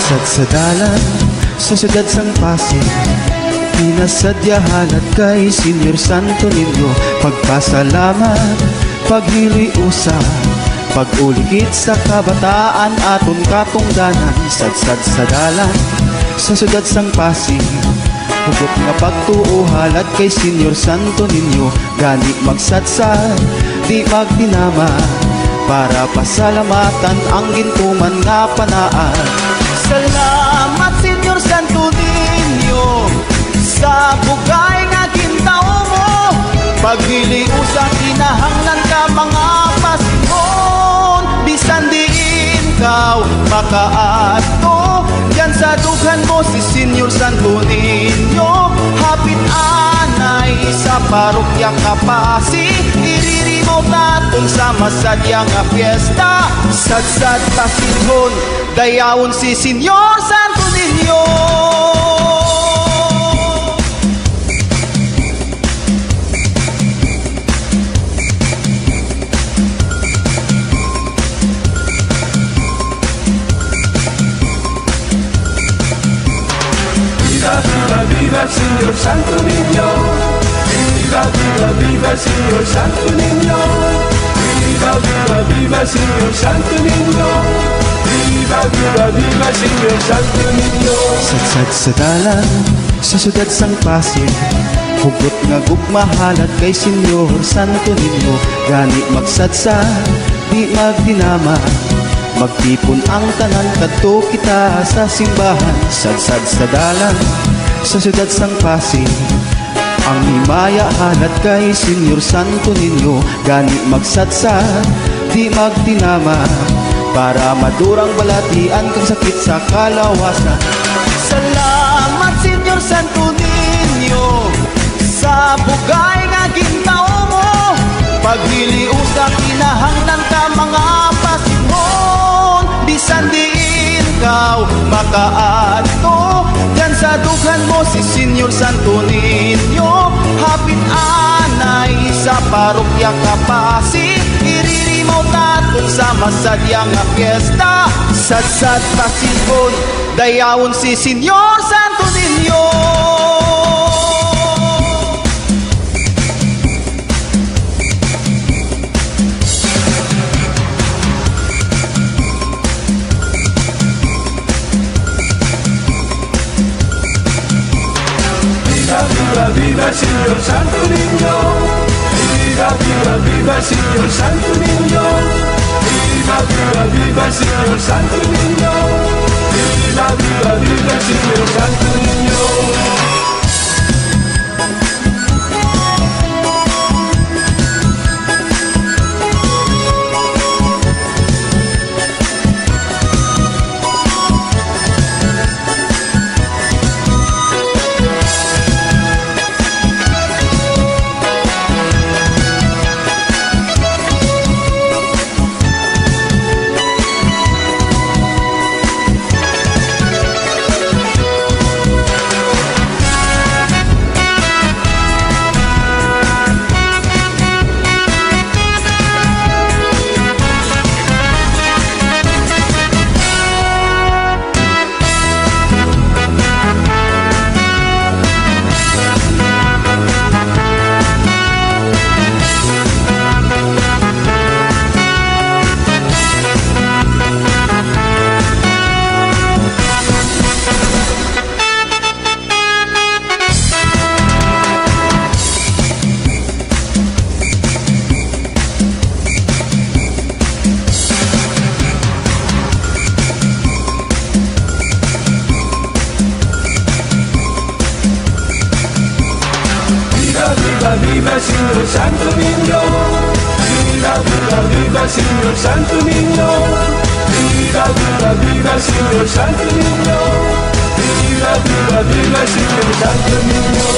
Sadsad sa dalan, sa siyudad sang Pasig, pinasadyahan at kay Senyor Santo Niño. Pagpasalamat, paghiloy usa, pag-ulikit sa kabataan aton katungdanan. Sadsad sa dalan, sa siyudad sang Pasig, hugot nga pagtuo halad kay Senyor Santo Niño. Gani magsadsad, di magdinama, para pasalamatan ang gintuman nga panaan. Salamat Senyor Santo Niño sa bugay nga gintaw mo, paghili usa kinahanglan ka mga pasimon. Bisan diin kaw makaadto, yan sa dughan mo si Senyor Santo Niño. Hapit anay sa parokya Kapasi, iririmaw taton sa masadya nga fiesta. Sadsad Pasigon, dayawon si Senyor Santo Niño. Viva, viva, Señor Santo Niño. Viva, viva, viva, Señor Santo Niño. Viva, viva, viva, Señor Santo Niño. Viva, viva, viva, Señor Santo Niño. Sadsad sa dalan, sa siyudad sang Pasig, hugot nga gugmahalat kay Senyor Santo Niño. Gani magsadsad, di magdinama, magtipon ang tanan kadto kita sa simbahan. Sadsad sa dalan, sa siyudad sang Pasig, ang himaya halat kay Senyor Santo Niño. Gani magsadsad, di magdinama, para madurang balatian kang sakit sa kalawasan. Salamat Senyor Santo Niño sa bugay nga gintaw mo, paghili usa kinahanglan ka mga pasimon. Bisan diin kaw makaadto, yan sa dughan mo si Senyor Santo Niño. Hapit anay sa parokya Kapasi, iririmaw taton sa masadya nga fiesta. Sadsad Pasigon, dayawon si Senyor Santo Niño. Viva, viva, Señor Santo Niño. Viva, viva, viva, Señor Santo Niño. Viva, viva, viva, Señor Santo Niño. Viva, viva, viva, Señor Santo Niño. Viva, Señor Santo Niño. Viva, viva, viva, Señor Santo Niño. Viva, viva, viva, Señor Santo Niño. Viva, viva, viva, Señor Santo Niño.